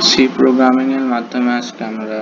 C programming এর মাধ্যমে আজকে আমরা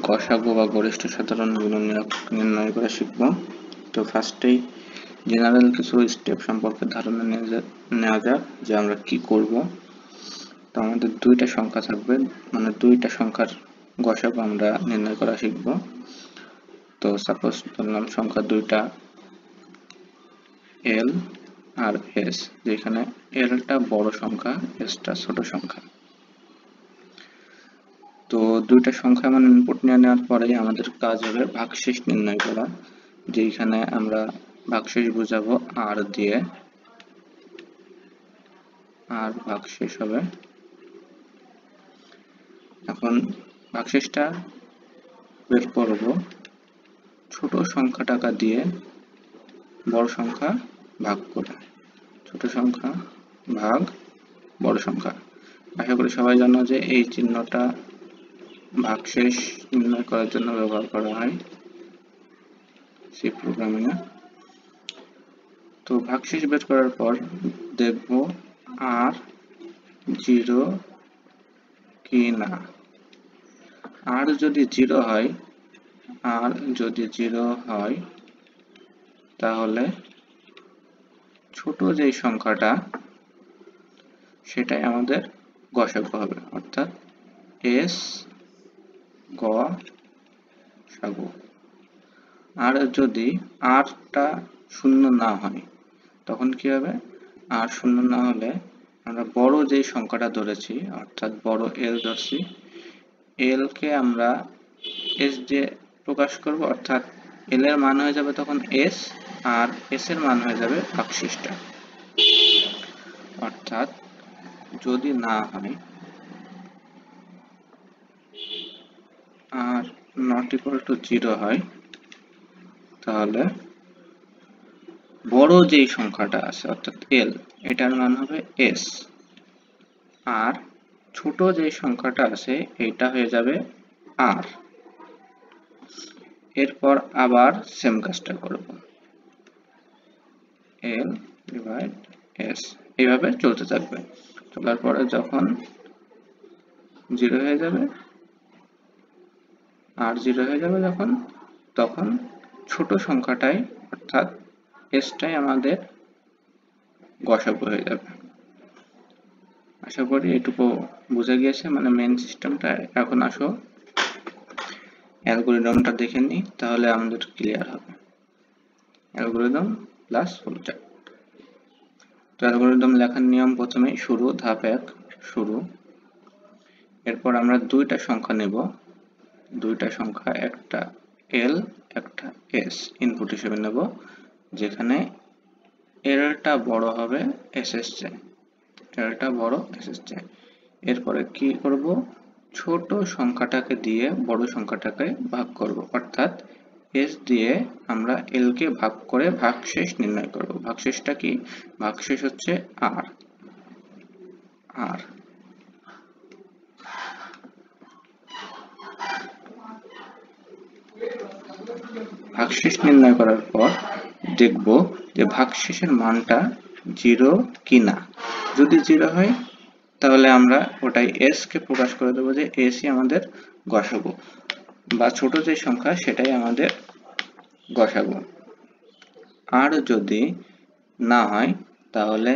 গসাগু বা গরিষ্ঠ সাধারণ গুণনীয়ক নির্ণয় করা শিখব। তো ফার্স্টেই জেনারেল কিছু স্টেপ সম্পর্কে ধারণা নেওয়া যাক যে আমরা কি করব। তো আমাদের দুইটা সংখ্যা থাকবে, মানে দুইটা সংখ্যার গসাগু আমরা নির্ণয় করা শিখব। তো সাপোজ ধরলাম সংখ্যা দুইটা এল আর এস, যেখানে এলটা বড় সংখ্যা, এসটা ছোট সংখ্যা। তো দুইটা সংখ্যা মানে ইনপুট নিয়ে নেওয়ার পরেই আমাদের কাজ হবে ভাগশেষ নির্ণয় করা, যেখানে আমরা ভাগশেষ বোঝাবো আর দিয়ে, আর ভাগশেষ হবে। এখন ভাগশেষটা বের করব ছোট সংখ্যাটাকে দিয়ে বড় সংখ্যা ভাগ করে, ছোট সংখ্যা ভাগ বড় সংখ্যা। আশা করি সবাই জানো যে এই চিহ্নটা ভাগশেষ নির্ণয় করার জন্য ব্যবহার করা হয় সি প্রোগ্রামিং এ। তো ভাগশেষ বের করার পর দেখব আর জিরো কি না। আর যদি জিরো হয়, আর যদি জিরো হয় তাহলে ছোট যে সংখ্যাটা সেটাই আমাদের গসাগু হবে, অর্থাৎ এস গসাগু। আর যদি আরটা শূন্য না হয় তখন কি হবে? আর শূন্য না হলে আমরা বড় যে সংখ্যাটা ধরেছি, অর্থাৎ বড় এল ধরছি, এল কে আমরা এস দিয়ে প্রকাশ করব, অর্থাৎ এল এর মান হয়ে যাবে তখন এস, আর এস এর মান হয়ে যাবে ভাগশেষটা। অর্থাৎ যদি না হয়, are not equal to zero হয়, তাহলে বড় যেই সংখ্যাটা আছে অর্থাৎ এল, এটার মান হবে এস, আর ছোট যে সংখ্যাটা আছে এটা হয়ে যাবে আর। এরপর আবার সেম কাজটা করব, এল ডিভাইড এস, এইভাবে চলতে থাকবে। চলার পরে যখন জিরো হয়ে যাবে, আর জিরো হয়ে যাবে যখন, তখন ছোট সংখ্যাটাই অর্থাৎ এসটাই আমাদের গসাগু হয়ে যাবে। আশা করি এটুকু বুঝে গিয়েছে, মানে মেইন সিস্টেমটা। এখন আসো অ্যালগরিদমটা দেখে নিই, তাহলে আমাদের ক্লিয়ার হবে। Algorithm plus flowchart. তো অ্যালগরিদম লেখার নিয়ম প্রথমেই শুরু, ধাপ 1 শুরু। এরপর আমরা দুইটা সংখ্যা নেব, দুইটা সংখ্যা, একটা এল একটা এস ইনপুট হিসেবে নেব, যেখানে এলটা বড় হবে এস এর চেয়ে, এলটা বড় এস এর চেয়ে। এরপরে কি করব? ছোট সংখ্যাটাকে দিয়ে বড় সংখ্যাটাকে ভাগ করব, অর্থাৎ এস দিয়ে আমরা এল কে ভাগ করে ভাগশেষ নির্ণয় করব। ভাগশেষটা কি? ভাগশেষ হচ্ছে আর। আর ভাগশেষ নির্ণয় করার পর দেখব যে ভাগশেষের মানটা জিরো কিনা। যদি জিরো হয় তাহলে আমরা ওটাই এস কে প্রকাশ করে দেবো যে এসই আমাদের গসাগু, বা ছোট যে সংখ্যা সেটাই আমাদের গসাগু। আর যদি না হয় তাহলে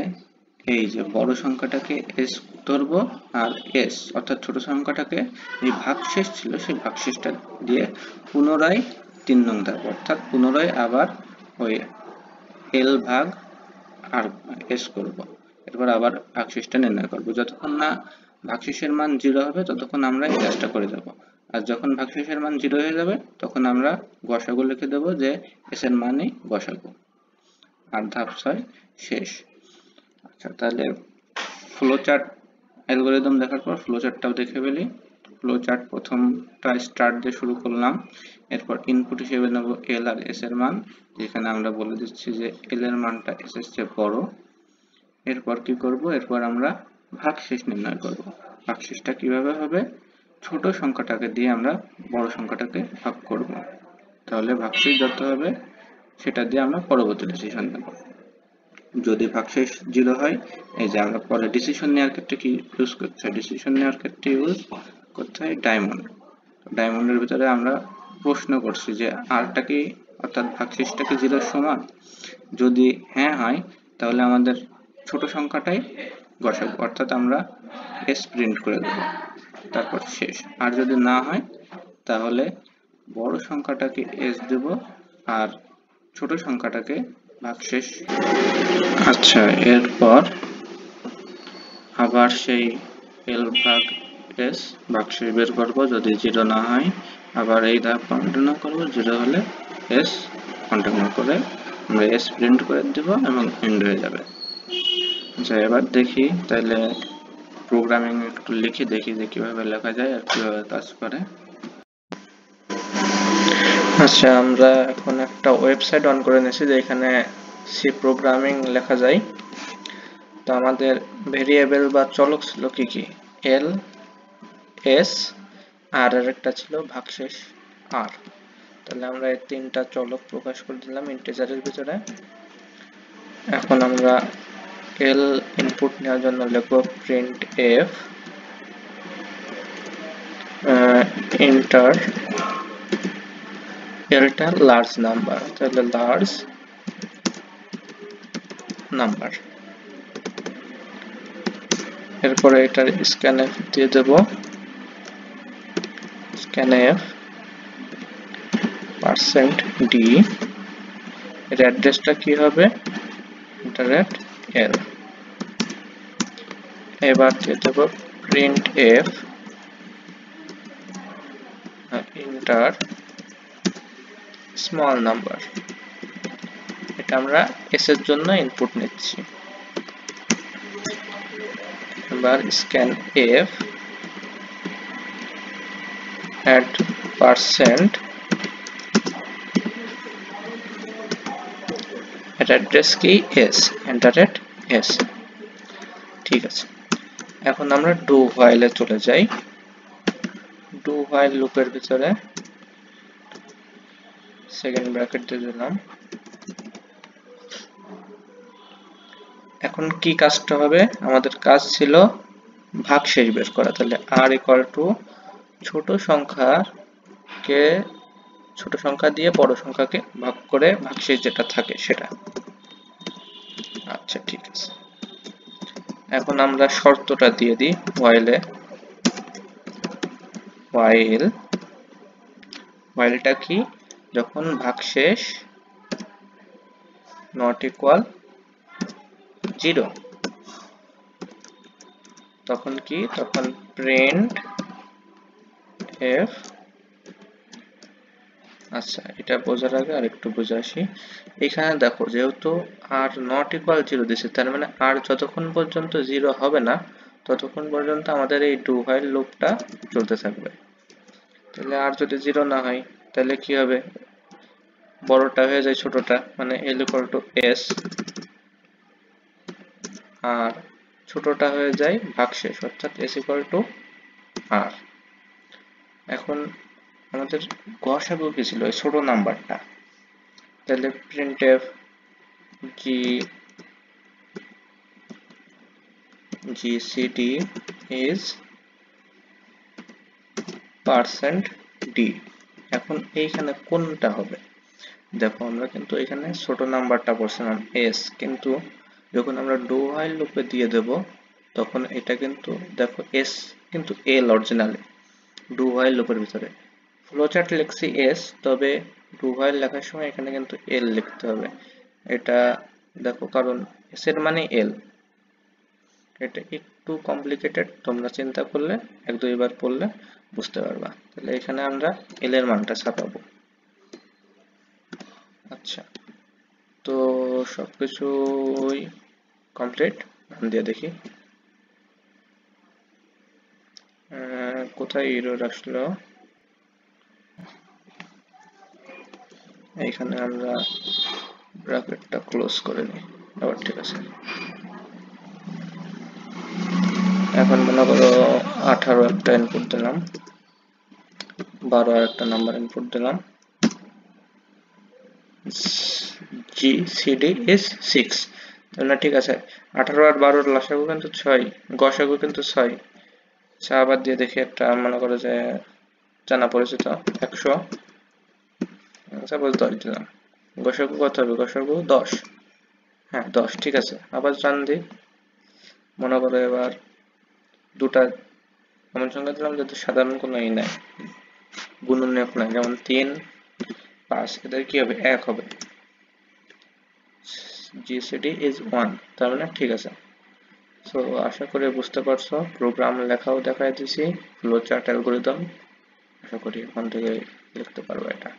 এই যে বড় সংখ্যাটাকে এস ধরবো, আর এস অর্থাৎ ছোট সংখ্যাটাকে যে ভাগশেষ ছিল সেই ভাগশেষটা দিয়ে পুনরায় 3 নং ধাপ, অর্থাৎ পুনরায় আবার ওই এল ভাগ আর এস করব। এরপর আবার ভাগশেষটা নির্ণয় করব। যতক্ষণ না ভাগশেষের মান জিরো হবে ততক্ষণ আমরা এই কাজটা করে যাব। আর যখন ভাগশেষের মান জিরো হয়ে যাবে তখন আমরা গসাগু লিখে দেব যে এস এর মানই গসাগু। আর ধাপ 6 শেষ। আচ্ছা, তাহলে ফ্লোচার্ট অ্যালগরিদম দেখার পর ফ্লোচার্টটাও দেখে ফেলি। ফ্লোচার্ট প্রথমটা স্টার্ট দিয়ে শুরু করলাম, এরপর ইনপুট হিসেবে নেব এল আর এস এর মান, যেখানে আমরা বলে দিচ্ছি যে এল এর মানটা এস এর চেয়ে বড়। এরপর কি করব? এরপর আমরা ভাগশেষ নির্ণয় করব। ভাগশেষটা কিভাবে হবে? ছোট সংখ্যাটাকে দিয়ে আমরা বড় সংখ্যাটাকে ভাগ করব, তাহলে ভাগশেষ যত হবে সেটা দিয়ে আমরা পরবর্তী ডিসিশন নেব। যদি ভাগশেষ 0 হয়, এই যে আমরা পরে ডিসিশন নেওয়ার ক্ষেত্রে কি ইউজ করতে হয়, ডিসিশন নেওয়ার ক্ষেত্রে ইউজ করতে হয় ডায়মন্ড। ডায়মন্ডের ভিতরে আমরা প্রশ্ন করছি যে আরটা কি, অর্থাৎ ভাগশেষটা কি 0 এর সমান। যদি হ্যাঁ হয় তাহলে আমাদের ছোট সংখ্যাটাই গসাগু, অর্থাৎ আমরা এস প্রিন্ট করে দেব, তারপর শেষ। আর যদি না হয় তাহলে বড় সংখ্যাটাকে এস দেব আর ছোট সংখ্যাটাকে ভাগশেষ। আচ্ছা, এরপর আবার সেই এল ভাগ এস ভাগশেষ বের করব, যদি 0 না হয় আবার এই ধাপ কন্টিনিউ করব, 0 হলে এস কন্টিনিউ করে আমরা এস প্রিন্ট করে দেব এবং এন্ড হয়ে যাবে। আচ্ছা, এবার দেখি তাহলে প্রোগ্রামিং একটু লিখে দেখি যে কিভাবে লেখা যায় আর কিভাবে কাজ করে। আচ্ছা, আমরা এখন একটা ওয়েবসাইট অন করে নিয়েছি যে এখানে সি প্রোগ্রামিং লেখা যায়। তো আমাদের ভেরিয়েবল বা চলক ছিল কি কি, এল, এস, আর একটা ছিল ভাগশেষ আর। তাহলে আমরা এই তিনটা চলক প্রকাশ করে দিলাম ইন্টিজারের ভিতরে। এখন আমরা এল ইনপুট নেওয়ার জন্য লিখব প্রিন্ট এফ এন্টার, এলটা লার্জ নাম্বার, তাহলে লার্জ নাম্বার। এরপরে এটার স্ক্যানএফ দিয়ে দেব, স্ক্যানএফ %d, এর অ্যাড্রেসটা কি হবে, ইন্টারেট এল। এবার দিয়ে দেব printf enter small number, এটা আমরা এস এর জন্য ইনপুট নিচ্ছি। এবার স্ক্যান এফ অ্যাড %, এর অ্যাড্রেস কি এস, ইন্টারেট এস। ঠিক আছে, এখন আমরা ডু হোয়াইলে চলে যাই। ডু হোয়াইল লুপের ভিতরে সেকেন্ড ব্র্যাকেট দিয়ে দিলাম। এখন কি কাজটা হবে, আমাদের কাজ ছিল ভাগশেষ বের করা। তাহলে আর ইকুয়াল টু ছোট সংখ্যা দিয়ে বড় সংখ্যাকে ভাগ করে ভাগশেষ যেটা থাকে সেটা। আচ্ছা, ঠিক আছে। এখন আমরা শর্তটা দিয়ে দিই হোয়াইলে, হোয়াইলটা কি, যখন ভাগশেষ নট ইকুয়াল 0 তখন কি, তখন প্রিন্ট এফ। আচ্ছা, এটা বোঝার আগে আর একটু বুঝে আসি। এখানে দেখো যেহেতু আর নট ইকুয়াল 0 দিছে, তার মানে আর যতক্ষণ পর্যন্ত 0 হবে না ততক্ষণ পর্যন্ত আমাদের এই ডু হোয়াইল লুপটা চলতে থাকবে। তাহলে আর যদি 0 না হয় তাহলে কি হবে, বড়টা হয়ে যায় ছোটটা, মানে এল ইকুয়াল টু এস, আর ছোটটা হয়ে যায় ভাগশেষ, অর্থাৎ এস ইকুয়াল টু আর। এখন আমাদের গসাগু কি ছিল, ছোট নাম্বারটা, তাহলে প্রিন্টএফ জিসিডি ইজ %d। এখন এইখানে কোনটা হবে, দেখো আমরা কিন্তু এখানে ছোট নাম্বারটা বসালাম এস, কিন্তু যখন আমরা ডু হোয়াইল লুপে দিয়ে দেব তখন এটা কিন্তু দেখো এস কিন্তু এল অরিজিনালি ডু হোয়াইল লুপের ভিতরে। ফ্লোচার্ট লিখছি এস, তবে ডু হোয়াইল লেখার সময় এখানে কিন্তু এল লিখতে হবে। এটা দেখো, কারণ এস এর মানে এল। এটা একটু কমপ্লিকেটেড, তোমরা চিন্তা করলে এক দুইবার পড়লে বুঝতে পারবা। তাহলে এখানে আমরা এল এর মানটা ছাপাবো। আচ্ছা, তো সবকিছুই কমপ্লিট, নাম দিয়ে দেখি কোথায় এরর আসলো। এইখানে আমরা ব্র্যাকেটটা ক্লোজ করে নিই, আবার ঠিক আছে। এখন মনে করো 18 একটা ইনপুট দিলাম, 12 আর একটা নাম্বার ইনপুট দিলাম, GCD is 6, না ঠিক আছে, 18 আর 12 লসাগু কিন্তু 6, গসাগু কিন্তু 6। আচ্ছা আবার দিয়ে দেখি একটা, মনে করো যে জানা পরিচিত 100, সাপোজ 10 দিলাম। গসাগু কত হবে? গসাগু 10। হ্যাঁ 10, ঠিক আছে। আবার জান দিই, মনে করো এবার দুটা এমন সংখ্যা দিলাম যাতে সাধারণ কোনো ই নাই, গুণনীয়ক নাই, যেমন 3, 5, এদের কি হবে? 1 হবে। GCD is 1, তার মানে ঠিক আছে। সো আশা করি বুঝতে পারছো, প্রোগ্রাম লেখাও দেখাই দিছি, ফ্লো চার্ট অ্যালগরিদম, আশা করি এখান থেকে লিখতে পারবো এটা।